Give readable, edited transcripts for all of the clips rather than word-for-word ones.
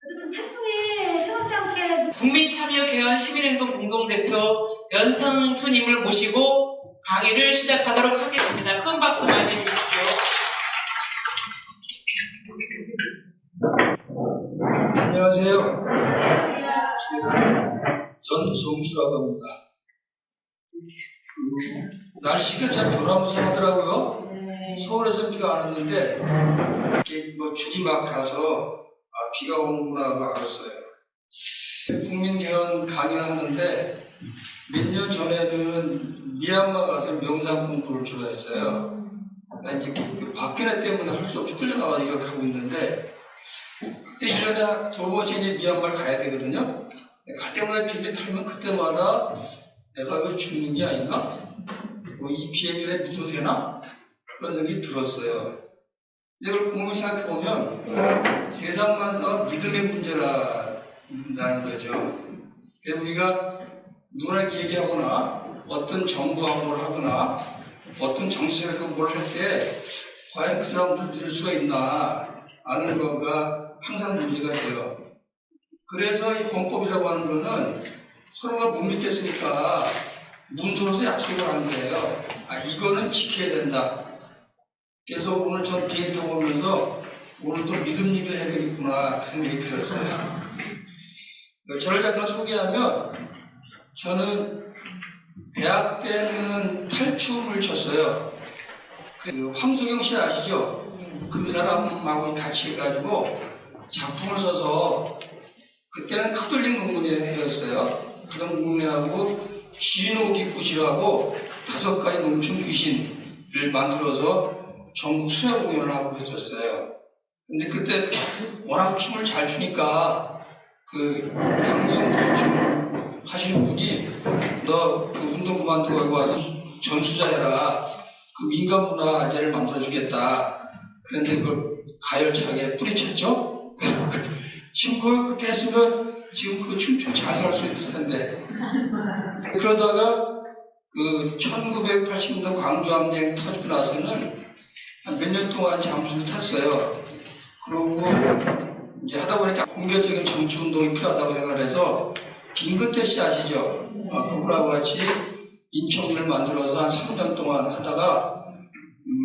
그 태풍이 심하지 않게 국민참여개헌 시민행동 공동대표 연성스님을 모시고 강의를 시작하도록 하겠습니다. 큰 박수 맞이해 주십시오. 안녕하세요. 연성수라고 합니다. 날씨가 참 변화무쌍하더라고요. 서울에서 비가 안 왔는데 이렇게 줄이 막 가서 비가 오는구나 하고 알았어요. 국민개헌 강의를 하는데 몇 년 전에는 미얀마 가서 명상 공부를 주로 했어요. 그러니까 이제 그 박근혜 때문에 할 수 없이 끌려나와서 이렇게 하고 있는데 그때 1년에 2번씩 이제 미얀마를 가야 되거든요. 갈 때마다 비행기 타면 그때마다 내가 이거 죽는 게 아닌가? 이 비행기를 믿어도 되나? 그런 생각이 들었어요. 이걸 곰곰이 생각해보면 세상만 다 믿음의 문제라는 거죠. 그래서 우리가 누구에게 얘기하거나 어떤 정부하고 뭘 하거나 어떤 정치세력하고 뭘 할 때 과연 그 사람들 믿을 수가 있나 아는 거가 항상 문제가 돼요. 그래서 이 헌법이라고 하는 거는 서로가 못 믿겠으니까 문서로서 약속을 하는 거예요. 이거는 지켜야 된다. 그래서 오늘 전 비행기 타고 오면서 오늘도 믿음 얘기를 해야 되겠구나 그 생각이 들었어요. 저를 잠깐 소개하면 저는 대학 때는 탈춤을 췄어요. 그 황소경 씨 아시죠? 그 사람하고 같이 해가지고 작품을 써서 그때는 카톨릭 농문회였어요. 그런 농문회하고 쥐노기굿이라고 5가지 농촌 귀신을 만들어서 전국 수요 공연을 하고 했었어요. 근데 그때 워낙 춤을 잘 추니까 그 강령 춤 하시는 분이 너 그 운동 그만두고 여기 와서 전수자 해라. 그 민간문화재를 만들어주겠다. 그런데 그걸 가열차게 뿌리쳤죠? 지금 그렇게 했으면 지금 그 춤추고 잘 살 수 있을 텐데. 그러다가 그 1980년대 광주함쟁 터지고 나서는 한 몇 년 동안 잠수를 탔어요. 그러고 이제 하다 보니까 공개적인 정치운동이 필요하다고 생각해서 김근태 씨 아시죠? 그분하고 같이 인천을 만들어서 한 3년 동안 하다가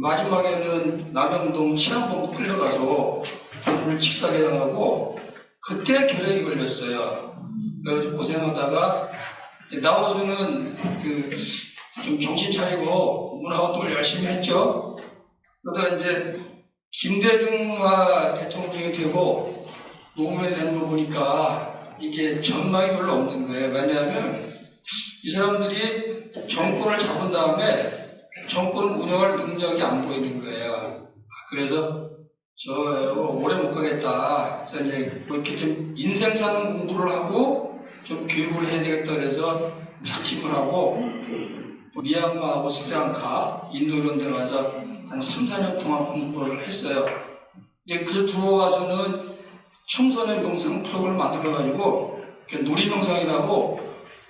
마지막에는 남영동 치안본부 끌려가서 그분을 직사게 당하고 그때 결핵이 걸렸어요. 그래가지고 고생하다가 나와서는 좀 정신 차리고 문화활동을 열심히 했죠. 그러다 이제 김대중과 대통령이 되고 노무현이 되는 거 보니까 이게 전망이 별로 없는 거예요. 왜냐하면 이 사람들이 정권을 잡은 다음에 정권 운영할 능력이 안 보이는 거예요. 그래서 오래 못 가겠다. 그래서 이제 이렇게 좀 인생 사는 공부를 하고 좀 교육을 해야 되겠다 그래서 작심을 하고 미얀마하고 스리랑카, 인도 이런 데 가서 한 3, 4년 동안 공부를 했어요. 이제 그 들어와서는 청소년 명상 프로그램을 만들어가지고 놀이명상이라고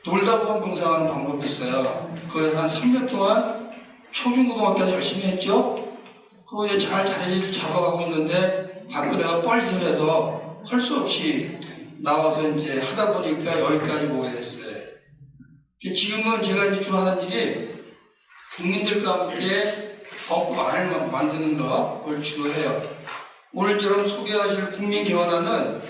놀다 보면 명상하는 방법이 있어요. 그래서 한 3년 동안 초중고등학교에서 열심히 했죠. 그거 이제 잘 자리를 잡아가고 있는데 박근혜가 뻘짓해서 할 수 없이 나와서 이제 하다 보니까 여기까지 오게 됐어요. 지금은 제가 이제 주로 하는 일이 국민들과 함께 법안을 만드는 거, 그걸 주로 해요. 오늘처럼 소개하실 국민개헌안은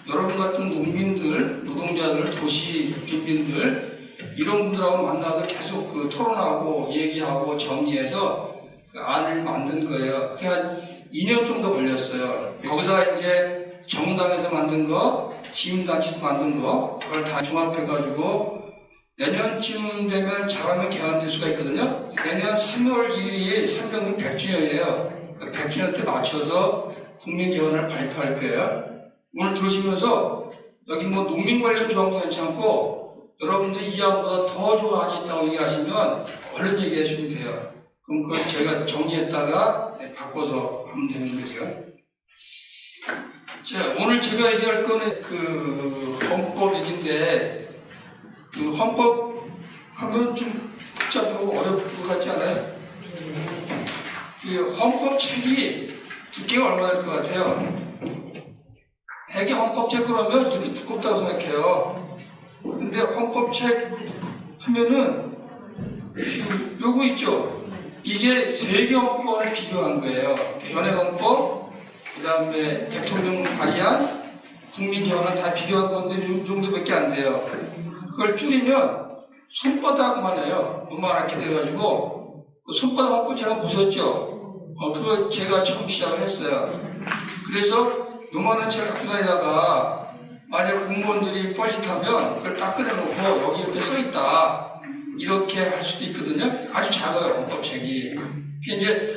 여러분 같은 농민들, 노동자들, 도시 빈민들 이런 분들하고 만나서 계속 토론하고 얘기하고 정리해서 그 안을 만든 거예요. 그게 한 2년 정도 걸렸어요. 거기다 이제 정당에서 만든 거, 시민단체에서 만든 거, 그걸 다 종합해가지고 내년쯤 되면 잘하면 개헌될 수가 있거든요. 내년 3월 1일이 상경은 100주년이에요. 그 100주년 때 맞춰서 국민개헌을 발표할 거예요. 오늘 들으시면서 여기 농민 관련 조항도 괜찮고 여러분들이 이 안보다 더 좋은 안이 있다고 얘기하시면 얼른 얘기해 주시면 돼요. 그럼 그걸 제가 정리했다가 바꿔서 하면 되는 거죠. 자, 오늘 제가 얘기할 거는 그 헌법 얘기인데 그 헌법 하면 좀 복잡하고 어려울 것 같지 않아요? 그 헌법 책이 두께가 얼마나 될 것 같아요? 대개 헌법책 그러면 이렇게 두껍다고 생각해요. 근데 헌법책 하면은 요거 있죠. 이게 세개 헌법을 비교한 거예요. 연회헌법, 그 다음에 대통령 발의안, 국민기원을 다 비교한 건데 이 정도밖에 안 돼요. 그걸 줄이면 손바닥만 해요. 요만하게 돼가지고 그 손바닥 헌법 제가 보셨죠? 그거 제가 처음 시작을 했어요. 그래서 요만한 책을 갖고 다니다가 만약 공무원들이 뻘짓하면 그걸 딱 꺼내놓고 여기 이렇게 써있다. 이렇게 할 수도 있거든요. 아주 작아요, 헌법책이. 이제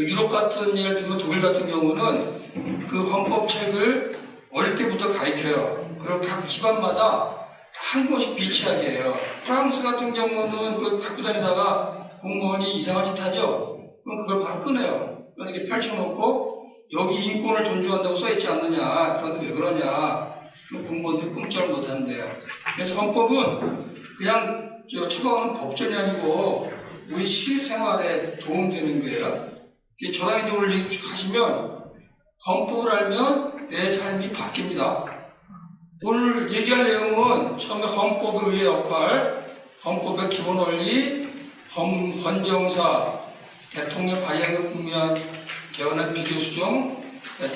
유럽 같은 예를 들면 독일 같은 경우는 그 헌법책을 어릴 때부터 가르쳐요. 그리고 각 집안마다 한 권씩 비치하게 해요. 프랑스 같은 경우는 그 갖고 다니다가 공무원이 이상한 짓 하죠? 그럼 그걸 바로 꺼내요. 이렇게 펼쳐놓고 여기 인권을 존중한다고 써있지 않느냐. 그런데 왜 그러냐. 그럼 공무원들이 꼼짝을 못하는데요. 그래서 헌법은 그냥 처방하는 법전이 아니고 우리 실생활에 도움되는 거예요. 저랑 이제 오늘 하시면 헌법을 알면 내 삶이 바뀝니다. 오늘 얘기할 내용은 처음에 헌법의 의의 역할, 헌법의 기본 원리, 헌정사, 대통령 발의하는 국민한 개헌의 비교 수정,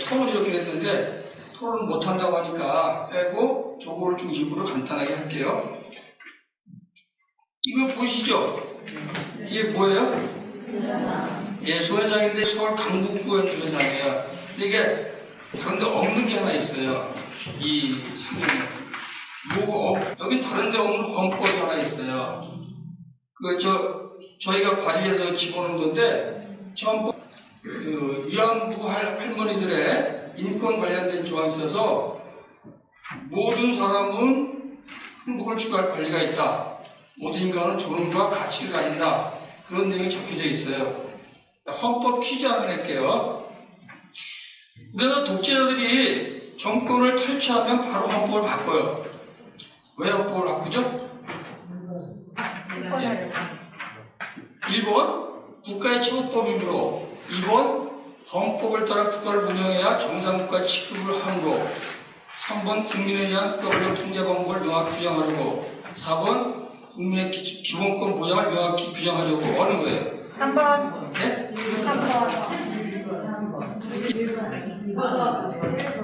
토론 이렇게 했는데 토론 못한다고 하니까 빼고 저거를 중심으로 간단하게 할게요. 이거 보이시죠? 이게 뭐예요? 예, 소회장인데 서울 강북구의 소회장이에요. 근데 이게 다른 데 없는 게 하나 있어요. 이 상경은. 여긴 다른 데 없는 헌법이 하나 있어요. 저희가 발의해서 집어넣은 건데, 처음 위안부 할머니들의 인권 관련된 조항이 있어서 모든 사람은 행복을 추구할 권리가 있다. 모든 인간은 존엄과 가치를 가진다. 그런 내용이 적혀져 있어요. 헌법 퀴즈 하나 낼게요. 그래서 독재자들이 정권을 탈취하면 바로 헌법을 바꿔요. 왜 헌법을 바꾸죠? 1번 국가의 치부법이므로, 2번 헌법을 따라 국가를 운영해야 정상국가 취급을 함으로, 3번 국민에 의한 국가권력 통제 방법을 명확히 규정하려고, 4번 국민의 기본권 보장을 명확히 규정하려고. 어느 거예요? 3번. 네? 3번.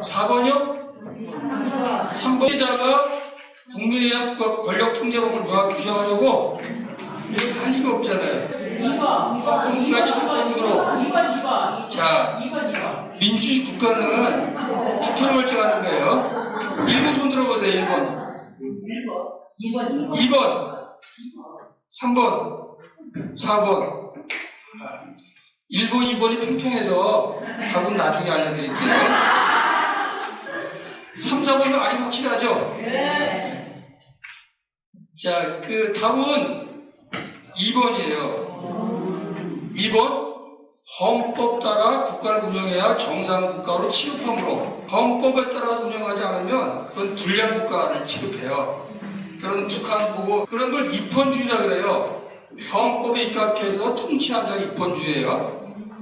4번이요? 3번자가 국민에 의한 국가 권력 통제 방법을 명확히 규정하려고. 이렇게 할 리가 없잖아요. 2번. 국가 취급법으로. 2번. 자, 민주주의 국가는 투표를 결정하는 거예요. 1번 손 들어보세요. 1번. 2번. 3번. 4번. 1번, 2번이 팽팽해서 답은 나중에 알려드릴게요. 3, 4번은 아니 확실하죠? 자, 그 답은 2번이에요. 2번. 헌법 따라 국가를 운영해야 정상국가로 취급함으로, 헌법에 따라 운영하지 않으면 그건 불량 국가를 취급해요. 그런 북한 보고 그런 걸 입헌주의라 그래요. 헌법에 입각해서 통치한다. 입헌주의예요.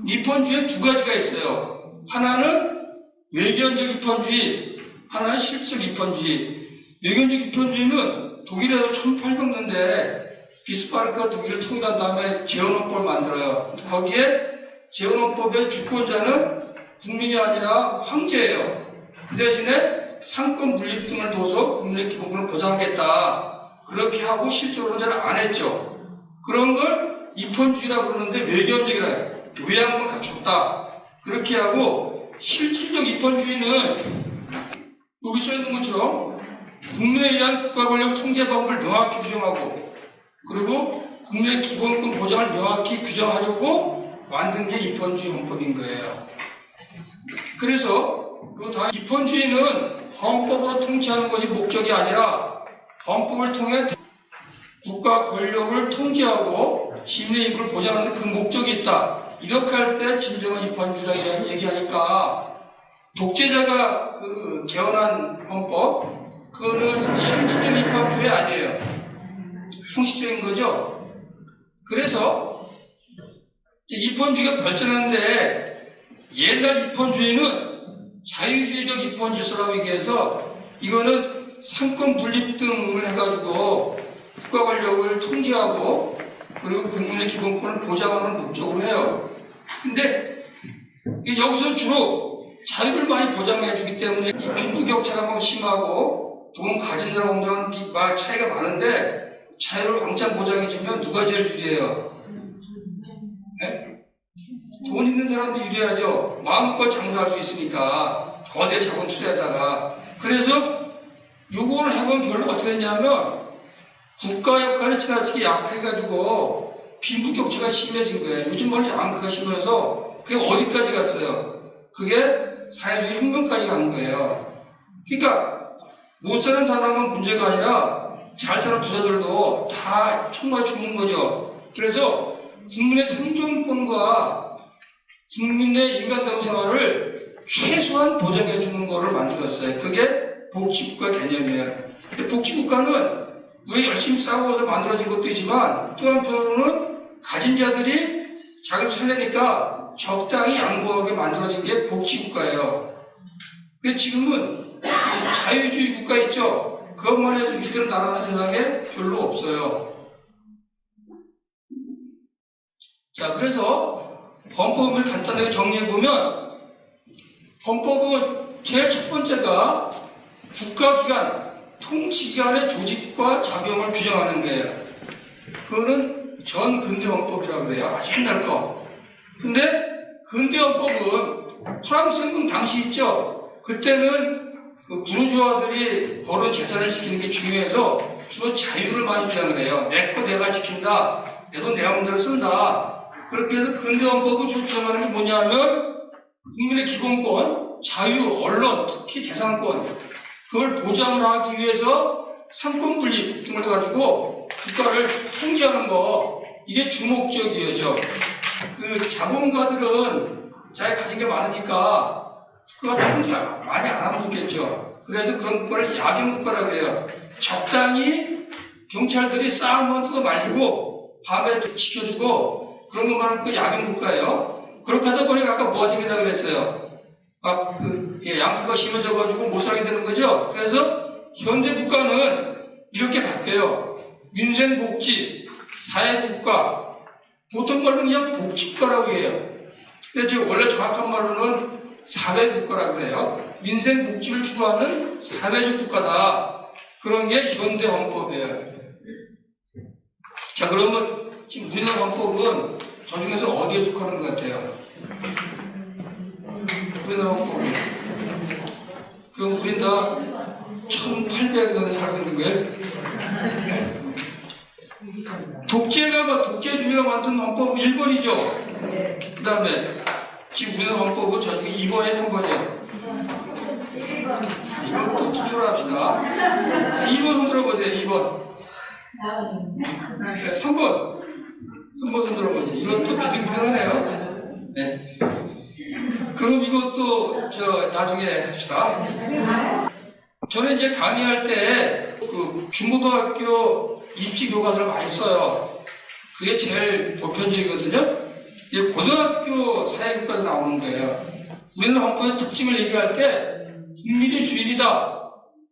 입헌주의에 두 가지가 있어요. 하나는 외견적 입헌주의, 하나는 실적 입헌주의. 외견적 입헌주의는 독일에서 1800년대 비스마르크가 독일을 통일한 다음에 재헌헌법을 만들어요. 거기에 재헌헌법의 주권자는 국민이 아니라 황제예요. 그 대신에 상권 분립 등을 둬서 국민의 기본권을 보장하겠다. 그렇게 하고 실제로는 잘 안 했죠. 그런 걸 입헌주의라고 그러는데 외견적이라 해요. 외양을 갖췄다. 그렇게 하고 실질적 입헌주의는 여기 써있는 것처럼 국민에 의한 국가 권력 통제 방법을 명확히 규정하고, 그리고 국민의 기본권 보장을 명확히 규정하려고 만든 게 입헌주의 헌법인 거예요. 그래서 다 입헌주의는 헌법으로 통치하는 것이 목적이 아니라 헌법을 통해 국가 권력을 통제하고 시민의 인권을 보장하는 데 그 목적이 있다. 이렇게 할 때 진정한 입헌주의라고 얘기하니까 독재자가 개헌한 헌법, 그거는 실질적인 입헌주의 아니에요. 형식적인 거죠. 그래서 입헌주의가 발전하는데 옛날 입헌주의는 자유주의적 입헌 질서라고 얘기해서 이거는 상권 분립 등을 해가지고 국가 권력을 통제하고 그리고 국민의 기본권을 보장하는 목적으로 해요. 근데 여기서 주로 자유를 많이 보장해 주기 때문에 이 빈부격차가 막 심하고 돈 가진 사람하고는 차이가 많은데 자유를 왕창 보장해 주면 누가 제일 유리해요? 네? 돈 있는 사람도 유리하죠. 마음껏 장사할 수 있으니까 거대 자본 투자에다가. 그래서 요거를 해본 결과 어떻게 됐냐면 국가 역할이 지나치게 약해가지고 빈부격차가 심해진 거예요. 요즘 원래 양극화가 심해서 그게 어디까지 갔어요? 그게 사회주의 혁명까지 간 거예요. 그러니까 못 사는 사람은 문제가 아니라 잘 사는 부자들도 다 정말 죽는 거죠. 그래서 국민의 생존권과 국민의 인간다운 생활을 최소한 보장해 주는 거를 만들었어요. 그게 복지국가 개념이에요. 복지국가는 우리 열심히 싸워서 만들어진 것도 있지만 또 한편으로는 가진 자들이 자기 살려니까 적당히 양보하게 만들어진 게 복지국가예요. 근데 지금은 자유주의 국가 있죠? 그것만 해서 유지되는 나라는 세상에 별로 없어요. 자, 그래서 헌법을 간단하게 정리해보면 헌법은 제일 첫 번째가 국가기관, 통치기관의 조직과 작용을 규정하는 거예요. 그거는 전 근대헌법이라고 그래요. 아주 옛날 거. 근데 근대헌법은 프랑스 연금 당시 있죠? 그때는 그 부르주아들이 벌은 재산을 지키는 게 중요해서 주로 자유를 많이 주장을 해요. 내 거 내가 지킨다. 내 돈 내 마음대로 쓴다. 그렇게 해서 근대헌법을 주장하는 게 뭐냐면 국민의 기본권, 자유, 언론, 특히 재산권 그걸 보장을 하기 위해서 상권 분립 등을 해가지고 국가를 통제하는 거 이게 주목적이죠. 그 자본가들은 자기 가진 게 많으니까 국가가 통제 많이 안 하면 좋겠죠. 그래서 그런 국가를 야경국가라고 해요. 적당히 경찰들이 싸움만 뜯어 말리고 밤에 지켜주고 그런 것만 하는 그 야경국가예요. 그렇게 하다 보니까 아까 뭐가 생긴다고 그랬어요. 양수가 심해져가지고 못 살게 되는 거죠. 그래서 현대 국가는 이렇게 바뀌어요. 민생복지, 사회국가, 보통 말로는 그냥 복지국가라고 해요. 근데 지금 원래 정확한 말로는 사회국가라고 해요. 민생복지를 추구하는 사회적 국가다. 그런 게 현대 헌법이에요. 자, 그러면 지금 우리나라 헌법은 저 중에서 어디에 속하는 것 같아요? 우리나라 헌법이. 그럼 우린 다 1800년에 살고 있는 거예요? 독재주의가 만든 헌법 1번이죠? 그 다음에 지금 우리나라 헌법은 저 중에 2번에 3번이에요. 이것도 투표를 합시다. 자, 2번 손 들어보세요. 2번. 네, 3번. 3번 손 들어보세요. 이것도 비등비등하네요. 네. 그럼 이것도 나중에 합시다. 저는 이제 강의할 때 그 중고등학교 입시 교과서를 많이 써요. 그게 제일 보편적이거든요. 이게 고등학교 사회교과서 나오는 거예요. 우리는 헌법의 특징을 얘기할 때 국민이 주인이다.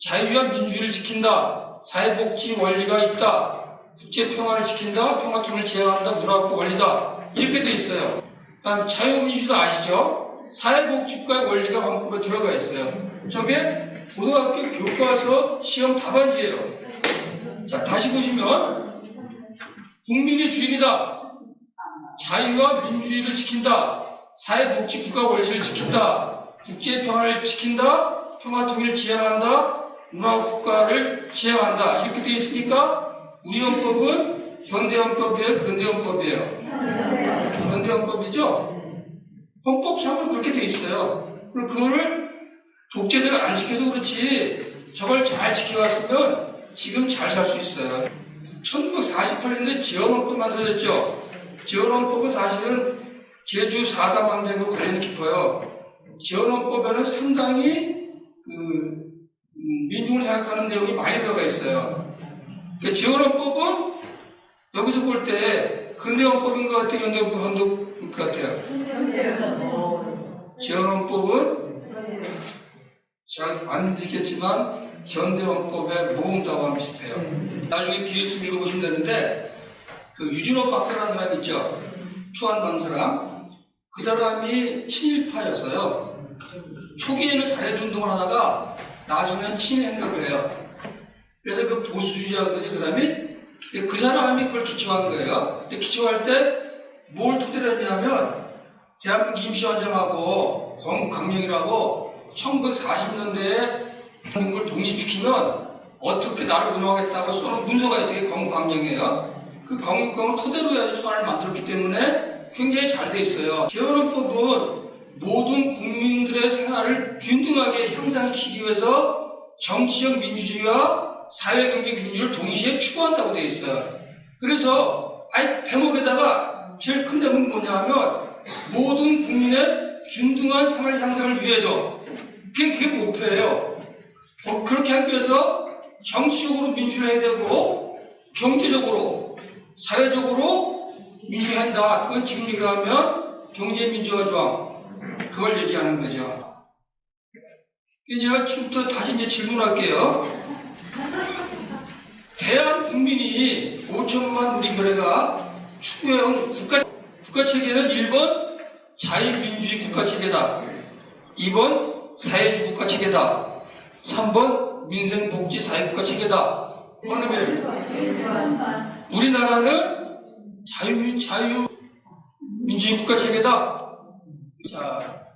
자유와 민주주의를 지킨다. 사회복지 원리가 있다. 국제평화를 지킨다. 평화통일을 지향한다. 문화국가 원리다. 이렇게 돼 있어요. 그다음 자유민주주의도 아시죠? 사회복지국가의 원리가 헌법에 들어가 있어요. 저게 고등학교 교과서 시험 답안지예요. 자, 다시 보시면 국민이 주인이다. 자유와 민주주의를 지킨다. 사회복지국가 원리를 지킨다. 국제평화를 지킨다. 평화통일을 지향한다. 문화국가를 지향한다. 이렇게 되어 있으니까 우리 헌법은 현대헌법이에요? 근대헌법이에요? 현대헌법이죠? 헌법상으로 그렇게 되어 있어요. 그리고 그거를 독재자가 안 지켜도 그렇지 저걸 잘 지켜왔으면 지금 잘 살 수 있어요. 1948년도에 지원헌법 만들어졌죠. 지원헌법은 사실은 제주 4.3 항쟁과 관련이 깊어요. 지원헌법에는 상당히 민중을 생각하는 내용이 많이 들어가 있어요. 그러니까 지원헌법은 여기서 볼 때 근대헌법인 것 같아요? 현대헌법인 것 같아요? 지원헌법은 잘 안 읽겠지만 현대헌법의 모범답안과 비슷해요. 나중에 기회 있으면 읽어보시면 되는데 그 유진호 박사라는 사람 있죠. 초안방 사람. 그 사람이 친일파였어요. 초기에는 사회운동을 하다가 나중에는 친행각을 해요. 그래서 그 보수주의자였던 이 사람이 그 사람이 그걸 기초한 거예요. 근데 기초할 때 뭘 토대로 했냐면 대한민국 임시완정하고 건국강령이라고 1940년대에 한국을 독립시키면 어떻게 나를 운영하겠다고 써놓은 문서가 있어요. 이게 건국강령이에요. 그 건국강을 토대로 해서 초안을 만들었기 때문에 굉장히 잘 돼 있어요. 개헌헌법은 모든 국민들의 생활을 균등하게 향상시키기 위해서 정치적 민주주의와 사회경제적 민주를 동시에 추구한다고 되어 있어요. 그래서 아예 대목에다가 제일 큰 대목은 뭐냐 하면 모든 국민의 균등한 생활 향상을 위해서 그게 목표예요. 그렇게 하기 위해서 정치적으로 민주를 해야 되고 경제적으로 사회적으로 민주를 한다. 그건 지금 얘기하면 경제민주화 조항 그걸 얘기하는 거죠. 이제 지금부터 다시 이제 질문할게요. 대한 국민이 5천만 우리 교회가 추구해온 국가체계는 1번 자유민주주의 국가체계다. 2번 사회주의 국가체계다. 3번 민생복지사회국가체계다. 어느 면 우리나라는 자유민주주의 국가체계다. 자,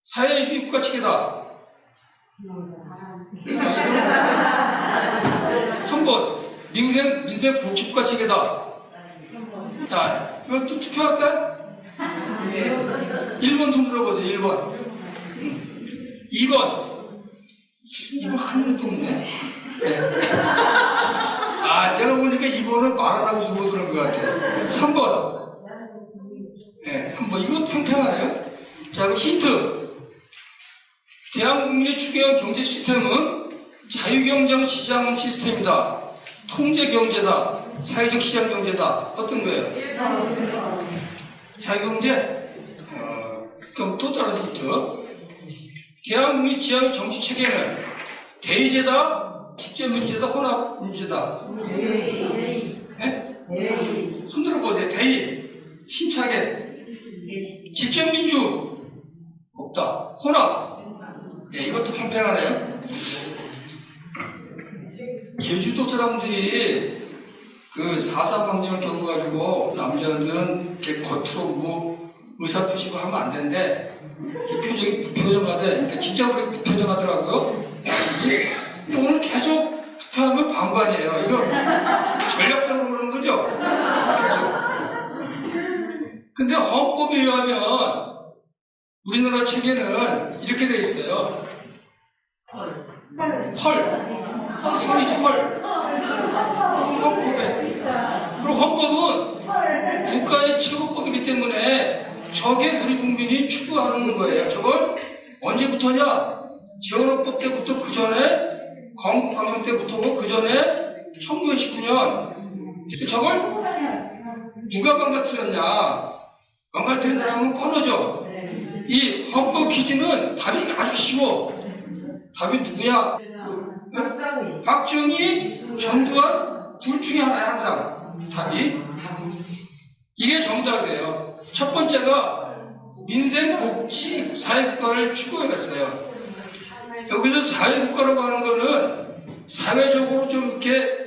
사회주의 국가체계다. 3번 민생복지국가체계다. 자, 이것도 투표할까? 1번 손 들어보세요. 1번 2번 이거 한 명도 없네. 네. 아, 내가 보니까 2번은 말 안 하고 2번 그런 것 같아. 3번 네, 3번 이거 평평하네요. 자, 그럼 힌트. 대한국민의 추구해온 경제 시스템은 자유경쟁 시장 시스템이다. 통제경제다. 사회적 시장경제다. 어떤 거예요? 자유경제? 그럼 또 다른 힌트. 대한민국의 지향 정치체계는 대의제다, 직접민주제다, 혼합민주제다. 네? 손 들어보세요. 대의, 힘차게. 직접민주 없다. 혼합. 네, 이것도 평평하네요. 제주도 사람들이 그 4.3 방정을 겪어가지고 남자들은 이렇게 겉으로 뭐 의사표시고 하면 안 되는데 표정이 부표정하대. 그러니까 진짜 그렇게 부표정하더라고요. 근데 오늘 계속 투표하면 방관이에요. 이거 전략상으로 그러는 거죠? 근데 헌법에 의하면 우리나라 체계는 이렇게 돼 있어요. 헐이지 헐. 헌법에. 그리고 헌법은 국가의 최고법이기 때문에 저게 우리 국민이 추구하는 거예요. 저걸 언제부터냐? 재헌헌법 때부터 그 전에 건국강령 때부터고 그 전에 1919년 저걸 누가 망가뜨렸냐? 망가뜨린 사람은 뻔하죠. 이 헌법 기준은 답이 아주 쉬워. 답이 누구야? 박정희, 전두환 둘 중에 하나야 항상 답이. 이게 정답이에요. 첫 번째가 민생복지 사회국가를 추구해갔어요. 여기서 사회국가라고 하는 거는 사회적으로 좀 이렇게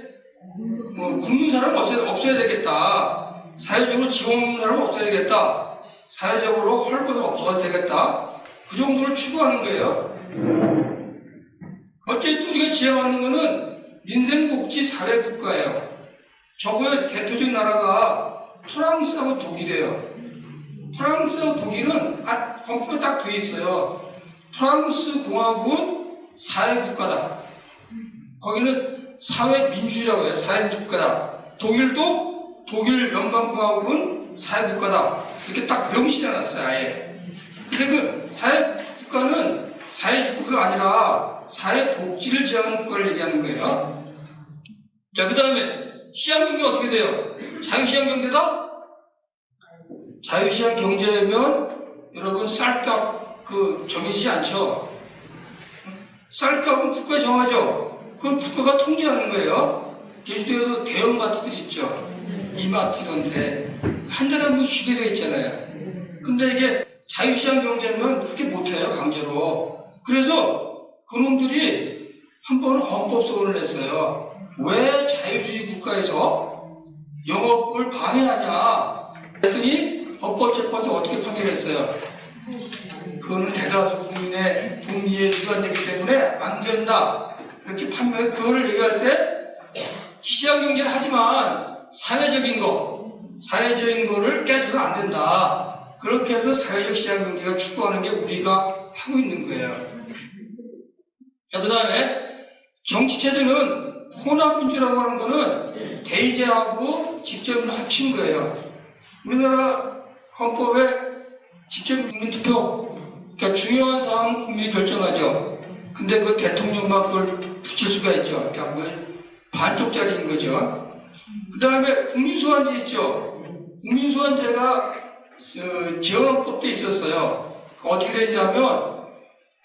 굶는 사람 없어야 되겠다. 사회적으로 지원 사람 없어야 되겠다. 사회적으로 헐벗어 없어야 되겠다. 그 정도를 추구하는 거예요. 어쨌든 우리가 지향하는 거는 민생복지 사회국가예요. 저거의 대표적인 나라가 프랑스하고 독일이에요. 프랑스하고 독일은 헌법에 딱 되어 있어요. 프랑스 공화국은 사회국가다. 거기는 사회민주주의라고 해요. 사회민주국가다. 독일도 독일 연방공화국은 사회국가다. 이렇게 딱 명시해놨어요. 아예. 근데 그 사회국가는 사회주국가가 아니라 사회복지를 지향하는 국가를 얘기하는 거예요. 자, 그 다음에 시장경제가 어떻게 돼요? 자유시장경제다? 자유시장경제면 여러분 쌀값 정해지지 않죠? 쌀값은 국가가 정하죠. 그건 국가가 통제하는 거예요. 제주도에도 대형마트들이 있죠. 이마트던데 한 달에 한 번 쉬게 되어 있잖아요. 근데 이게 자유시장 경제는 그렇게 못해요, 강제로. 그래서 그놈들이 한 번은 헌법소원을 냈어요. 왜 자유주의 국가에서 영업을 방해하냐 그랬더니 헌법재판소 어떻게 판결했어요? 그거는 대다수 국민의 동의에 위반되기 때문에 안 된다. 그렇게 그거를 얘기할 때 시장 경제를 하지만 사회적인 거를 깨져도 안 된다. 그렇게 해서 사회적 시장 경제가 추구하는 게 우리가 하고 있는 거예요. 자, 그 다음에 정치체제는 혼합민주라고 하는 거는 대의제하고 직접민을 합친 거예요. 우리나라 헌법에 직접민투표, 그러니까 중요한 사항은 국민이 결정하죠. 근데 그 대통령만 그걸 붙일 수가 있죠. 그러니까 반쪽짜리인 거죠. 그 다음에 국민소환제 있죠. 국민소환제가 지원헌법도 있었어요. 어떻게 됐냐면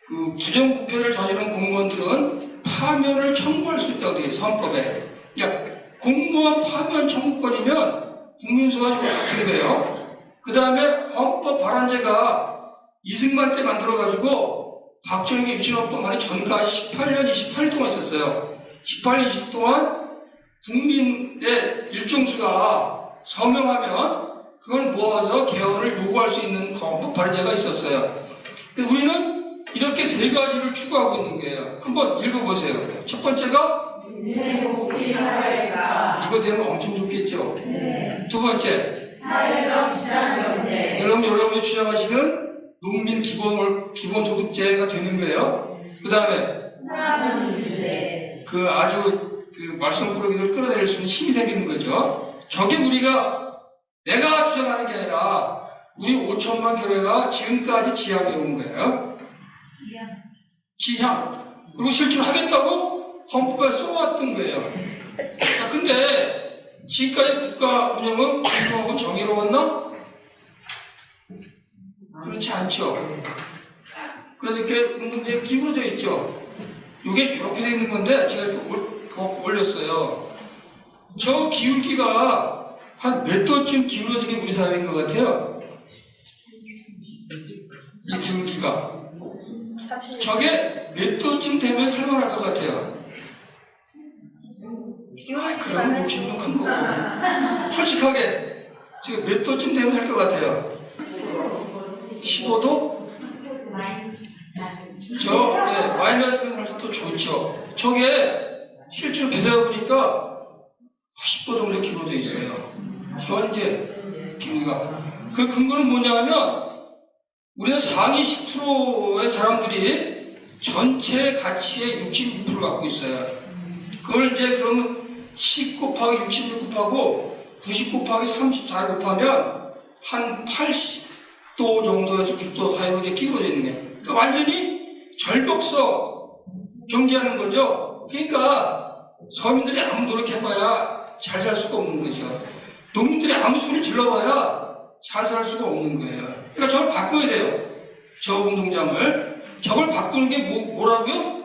그 부정부패를 저지른 공무원들은 파면을 청구할 수 있다고 되어 있어요. 헌법에. 그러니까 공무원 파면 청구권이면 국민소환제가 같은 거예요. 그 다음에 헌법 발안제가 이승만 때 만들어가지고 박정희 유신헌법만이 전까지 18년 28일 동안 있었어요. 18년 20일 동안 국민의 일정수가 서명하면 그걸 모아서 개헌을 요구할 수 있는 헌법 발의제가 있었어요. 근데 우리는 이렇게 세 가지를 추구하고 있는 거예요. 한번 읽어보세요. 첫 번째가 이거 되면 엄청 좋겠죠. 두 번째 그럼 여러분이 주장하시는 농민 기본소득제가 되는 거예요. 그 다음에 그 아주 그 말썽꾸러기를 끌어내릴 수 있는 힘이 생기는 거죠. 저게 내가 주장하는 게 아니라 우리 5천만 교회가 지금까지 지향해 온 거예요. 지향. 그리고 실제로 하겠다고 헌법에 써왔던 거예요. 근데 지금까지 국가 운영은 공정하고 정의로웠나? 그렇지 않죠. 그래서 이렇게 운동대에 기울어져 있죠. 이게 이렇게 되어 있는 건데 제가 이렇게 올렸어요. 저 기울기가 한 몇 도쯤 기울어지게 우리 사회인 것 같아요. 이 기울기가. 저게 몇 도쯤 되면 살만할 것 같아요. 그럼 욕심은 큰 거고. 솔직하게 지금 몇 도쯤 되면 살 것 같아요. 15도? 마이너스는 또 좋죠. 저게 실제로 계산해보니까 10도 정도 기울어져 있어요. 현재 기울기가. 그 근거는 뭐냐면 우리는 상위 10%의 사람들이 전체 가치의 66%를 갖고 있어요. 그걸 이제 그러면 10 곱하기 60을 곱하고 90 곱하기 34를 곱하면 한 80도 정도에서 90도 사이로 이제 기울어져 있는 거예요. 그러니까 완전히 절벽서 경제하는 거죠. 그러니까 서민들이 아무 노력해봐야 잘 살 수가 없는 거죠. 농민들이 아무 소리 질러봐야 잘 살 수가 없는 거예요. 그러니까 저걸 바꿔야 돼요. 저 운동장을. 저걸 바꾸는 게 뭐라고요?